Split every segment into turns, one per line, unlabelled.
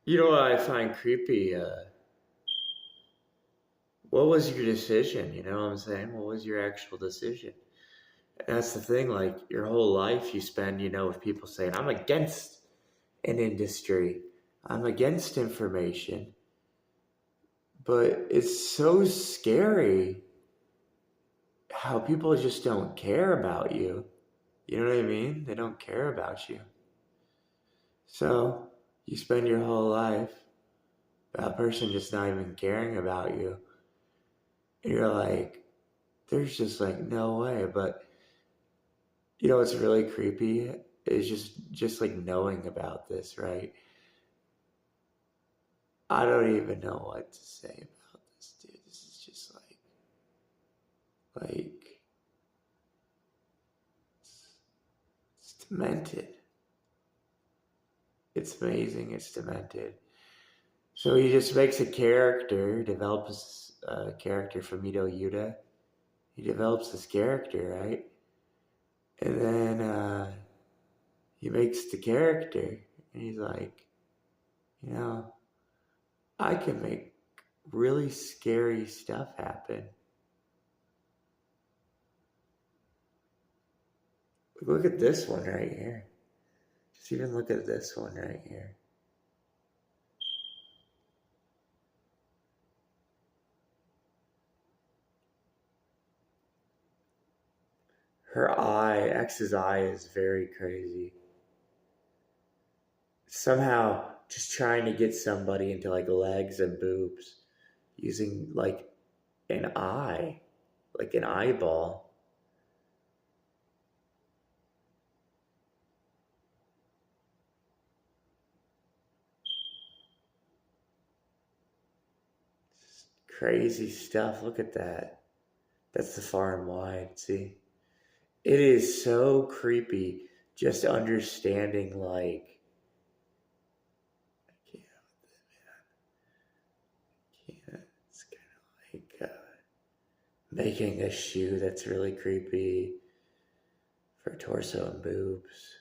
You know what I find creepy? What was your decision? You know what I'm saying? What was your actual decision? And that's the thing, like your whole life you spend, with people saying, I'm against an industry, I'm against information. But it's so scary how people just don't care about you. You know what I mean? They don't care about you. So you spend your whole life, that person just not even caring about you. And you're like, there's just like no way. But what's really creepy is just like knowing about this, right? I don't even know what to say about this, dude. This is just like it's demented. It's amazing. It's demented. So he just makes a character, develops a character from Ito Yuta. He develops this character, right? And then he makes the character, and he's like, you know, I can make really scary stuff happen. Look at this one right here. Just even look at this one right here. Her eye, X's eye is very crazy. Somehow just trying to get somebody into like legs and boobs using like an eye, like an eyeball. Just crazy stuff. Look at that. That's the far and wide. See? It is so creepy just understanding like I can't. It's kind of like making a shoe that's really creepy for torso and boobs.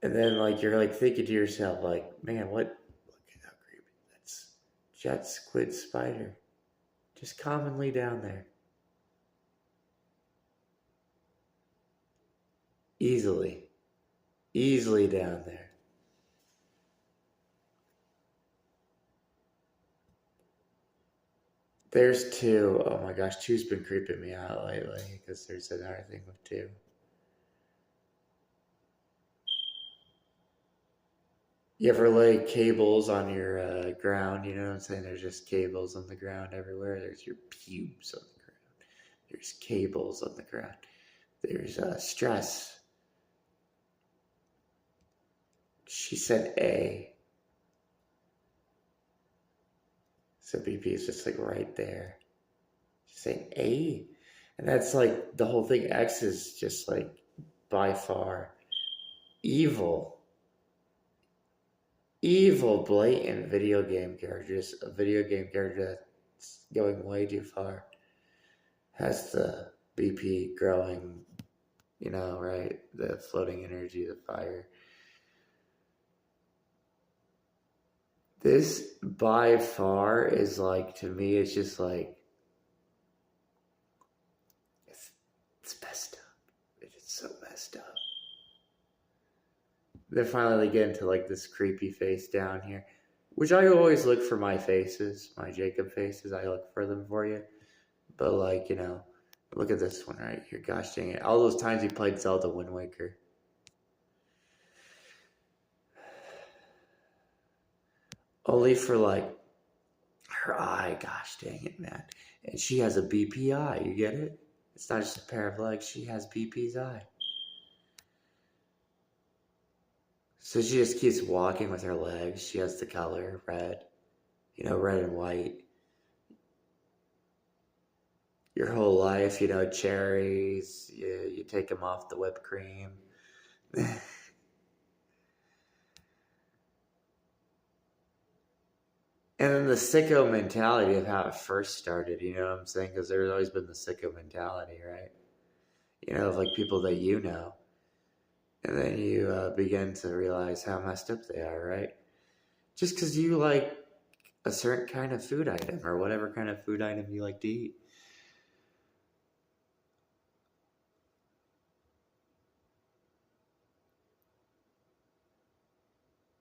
And then like you're like thinking to yourself like, man, what? Look at how creepy. That's jet squid spider, just commonly down there, easily, easily down there. There's two. Oh my gosh, two's been creeping me out lately because there's another thing with two. You ever lay cables on your ground? You know what I'm saying? There's just cables on the ground everywhere. There's your pubes on the ground. There's cables on the ground. There's stress. She said A. So BP is just like right there. She's saying A. And that's like the whole thing. X is just like by far evil. Evil, blatant video game character. Just a video game character that's going way too far. Has the BP growing, right? The floating energy, the fire. This by far is like, to me, it's just like, it's messed up. It's so messed up. They're finally getting to like this creepy face down here, which I always look for my faces, my Jacob faces. I look for them for you. But like, look at this one right here. Gosh dang it. All those times he played Zelda Wind Waker. Only for like her eye. Gosh dang it, man. And she has a BP eye. You get it? It's not just a pair of legs. She has BP's eye. So she just keeps walking with her legs. She has the color red, red and white. Your whole life, cherries, you take them off the whipped cream. And then the sicko mentality of how it first started, you know what I'm saying? Because there's always been the sicko mentality, right? Of like people that you know. And then you begin to realize how messed up they are, right? Just because you like a certain kind of food item or whatever kind of food item you like to eat.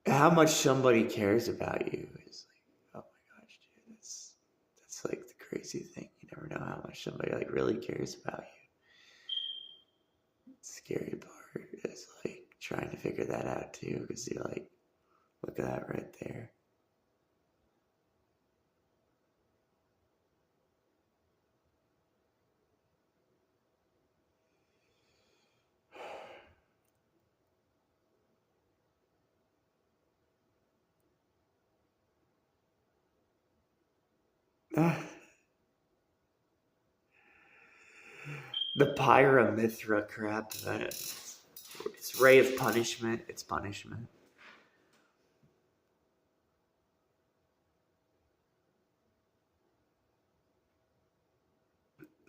How much somebody cares about you is like, oh my gosh, dude, that's like the crazy thing. You never know how much somebody like really cares about you. The scary part is like trying to figure that out too, because you're like, look at that right there. The Pyramithra crap. It's ray of punishment. It's punishment.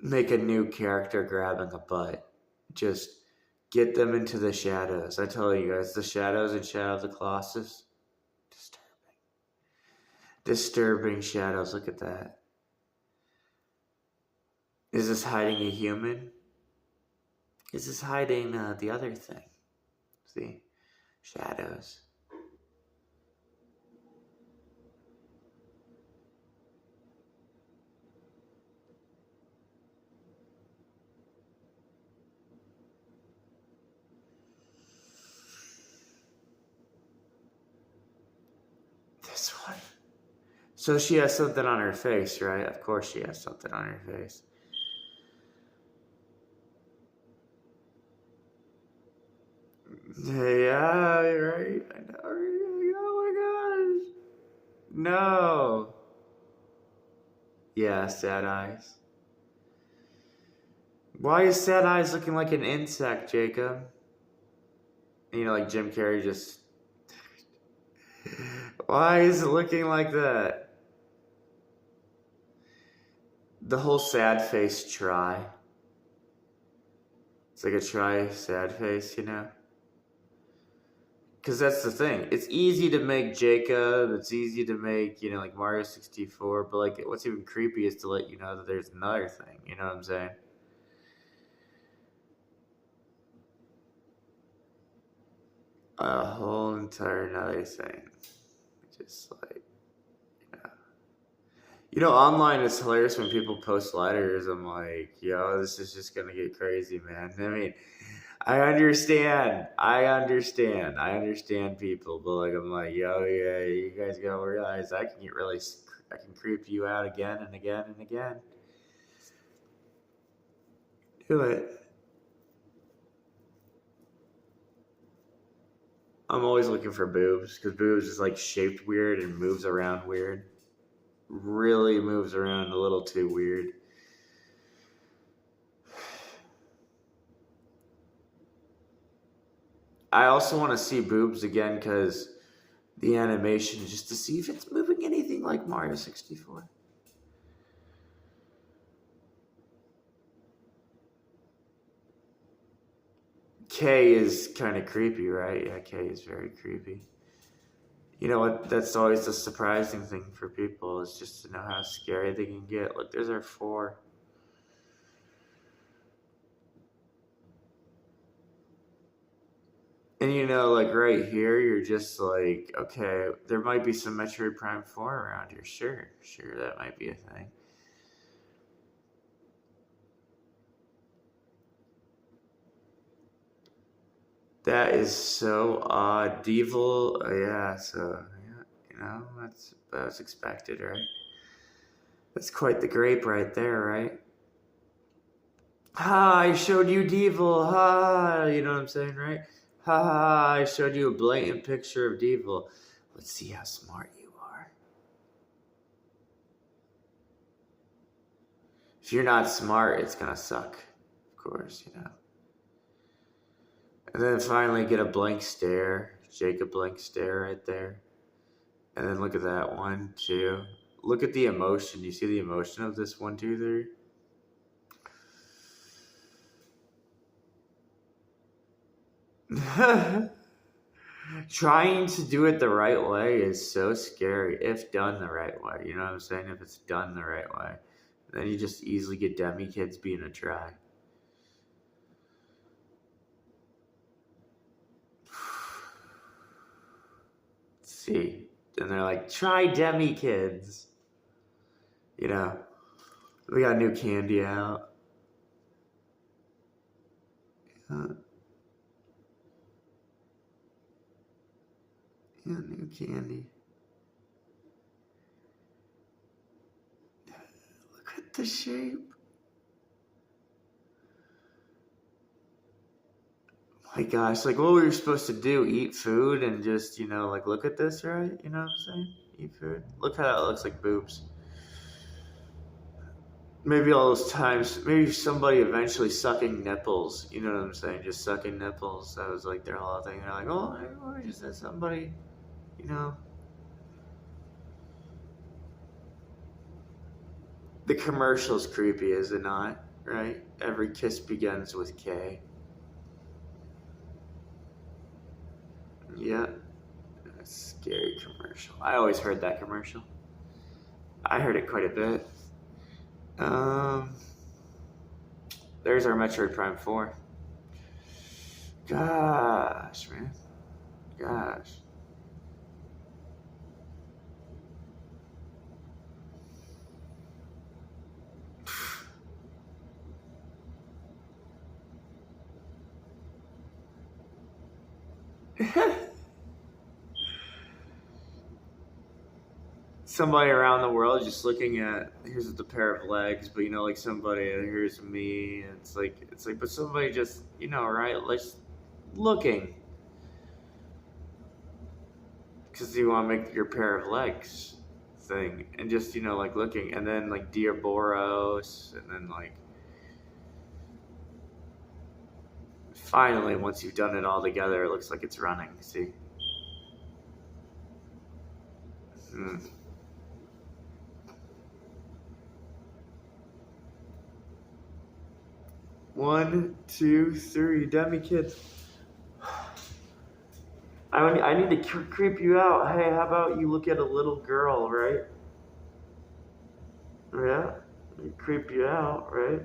Make a new character grabbing a butt. Just get them into the shadows. I tell you guys, the shadows in Shadow of the Colossus. Disturbing. Disturbing shadows. Look at that. Is this hiding a human? Is this hiding the other thing? See? Shadows. This one. So she has something on her face, right? Of course she has something on her face. Yeah, right. I know. Oh my gosh. No. Yeah, sad eyes. Why is sad eyes looking like an insect, Jacob? You know, like Jim Carrey just. Why is it looking like that? The whole sad face try. It's like a try sad face, you know? Because that's the thing. It's easy to make Jacob. It's easy to make, you know, like Mario 64. But, like, what's even creepy is to let you know that there's another thing. You know what I'm saying? A whole entire another thing. Just like, you know, online it's hilarious when people post letters. I'm like, yo, this is just gonna get crazy, man. I mean, I understand people, but like, I'm like, yo, yeah, you guys gotta realize I can creep you out again and again and again. Do it. I'm always looking for boobs because boobs is like shaped weird and moves around weird. Really moves around a little too weird. I also want to see boobs again because the animation, just to see if it's moving anything like Mario 64. K is kind of creepy, right? Yeah, K is very creepy. You know what? That's always the surprising thing for people is just to know how scary they can get. Look, there's our 4. And you know, like right here, you're just like, okay, there might be some Metroid Prime 4 around here. Sure, that might be a thing. That is so odd. Devil, yeah, so, yeah, you know, that's expected, right? That's quite the grape right there, right? Ha, I showed you Devil, ha, you know what I'm saying, right? Ha ha, I showed you a blatant picture of Devil. Let's see how smart you are. If you're not smart, it's gonna suck, of course, you know. And then finally get a blank stare. Jacob blank stare right there. And then look at that 1, 2. Look at the emotion. You see the emotion of this 1, 2, 3? Trying to do it the right way is so scary if done the right way. You know what I'm saying? If it's done the right way, then you just easily get demi kids being a try. Let's see. And they're like, try demi kids. You know, we got new candy out. Yeah, new candy. Look at the shape. My gosh, like what we were supposed to do, eat food and just, like look at this, right? You know what I'm saying? Eat food. Look how that looks like boobs. Maybe all those times, maybe somebody eventually sucking nipples, you know what I'm saying? Just sucking nipples. That was like their whole thing. They're like, oh, I just had somebody, you know. The commercial's creepy, is it not? Right? Every kiss begins with K. Yeah. Scary commercial. I always heard that commercial. I heard it quite a bit. There's our Metroid Prime 4. Gosh, man. Gosh. Somebody around the world just looking at, here's the pair of legs, but like somebody, here's me. It's like, but somebody just, right? Like looking, because you want to make your pair of legs thing, and just like looking, and then like Diaboros, and then like finally once you've done it all together, it looks like it's running. See. 1, 2, 3, demi kids. I need to creep you out. Hey, how about you look at a little girl, right? Yeah, creep you out, right?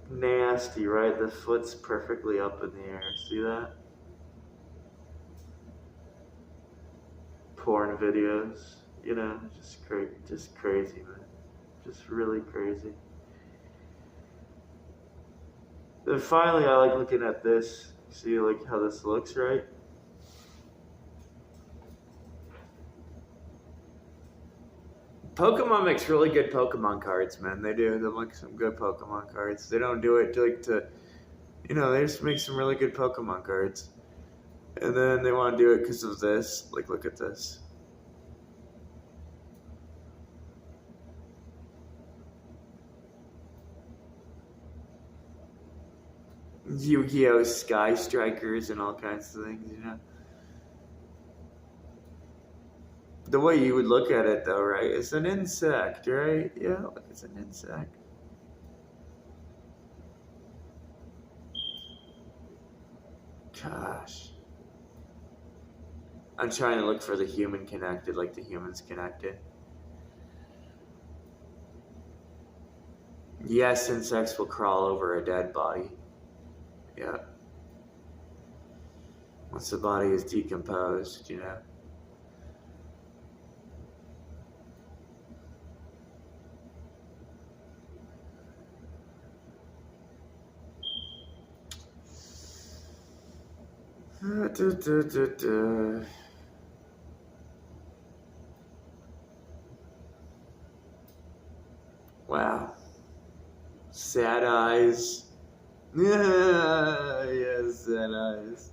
Nasty, right? The foot's perfectly up in the air. See that? Porn videos, just crazy, man. Just really crazy. Then finally, I like looking at this. See, like how this looks, right? Pokemon makes really good Pokemon cards, man. They do. They make some good Pokemon cards. They don't do it to they just make some really good Pokemon cards. And then they want to do it because of this. Like, look at this. Yu-Gi-Oh! Sky Strikers and all kinds of things, The way you would look at it, though, right? It's an insect, right? Yeah, look, it's an insect. Gosh. I'm trying to look for the human connected, like the humans connected. Yes, insects will crawl over a dead body. Yeah. Once the body is decomposed, Wow. Sad eyes. Yes, sad eyes.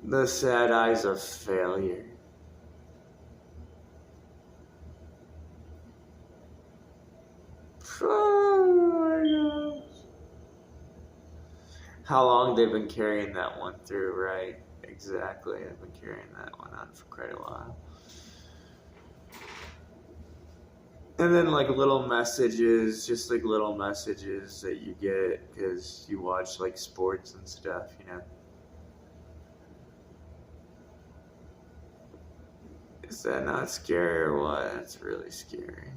The sad eyes of failure. Oh my gosh. How long they've been carrying that one through, right? Exactly. I've been carrying that one on for quite a while. And then like little messages, just like little messages that you get because you watch like sports and stuff, you know. Is that not scary or what? That's really scary.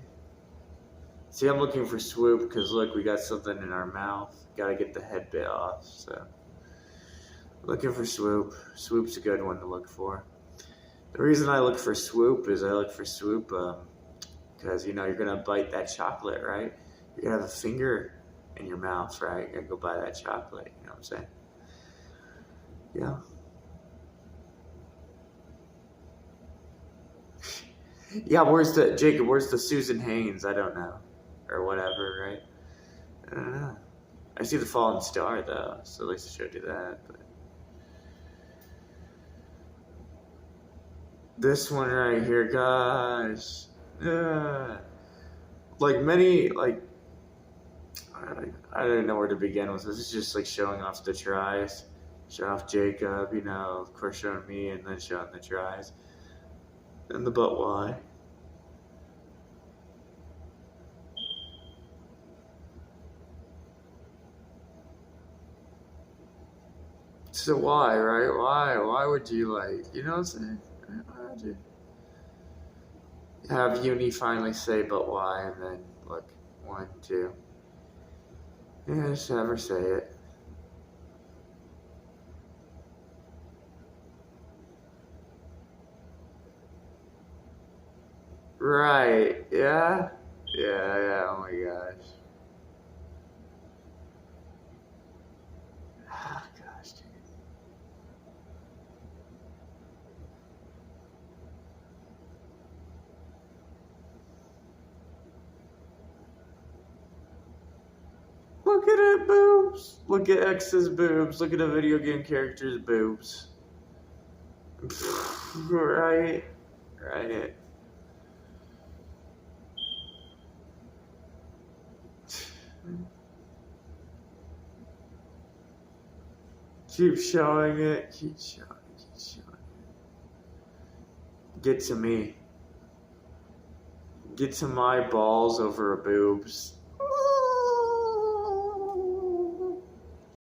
See, I'm looking for swoop because look, we got something in our mouth. Gotta get the head bit off, so. Looking for swoop. Swoop's a good one to look for. The reason I look for swoop is I look for swoop because, you know, you're going to bite that chocolate, right? You're going to have a finger in your mouth, right? You're going to go buy that chocolate, you know what I'm saying? Yeah. Yeah, Jacob, where's the Susan Haynes? I don't know. Or whatever, right? I don't know. I see the fallen star, though, so at least I showed you that. But this one right here, guys. Like many, like, I don't know where to begin with this. It's just like showing off the tries. Show off Jacob, you know, of course showing me, and then showing the tries. And the but why. So why, right? Why would you like, you know what I'm saying? Why would you have Uni finally say but why, and then look, 1, 2. Yeah, just never say it. Right, yeah? Yeah, oh my gosh. Oh gosh, dude. Look at it, boobs. Look at X's boobs. Look at a video game character's boobs. Right. Keep showing it. Keep showing it. Get to me. Get to my balls over boobs.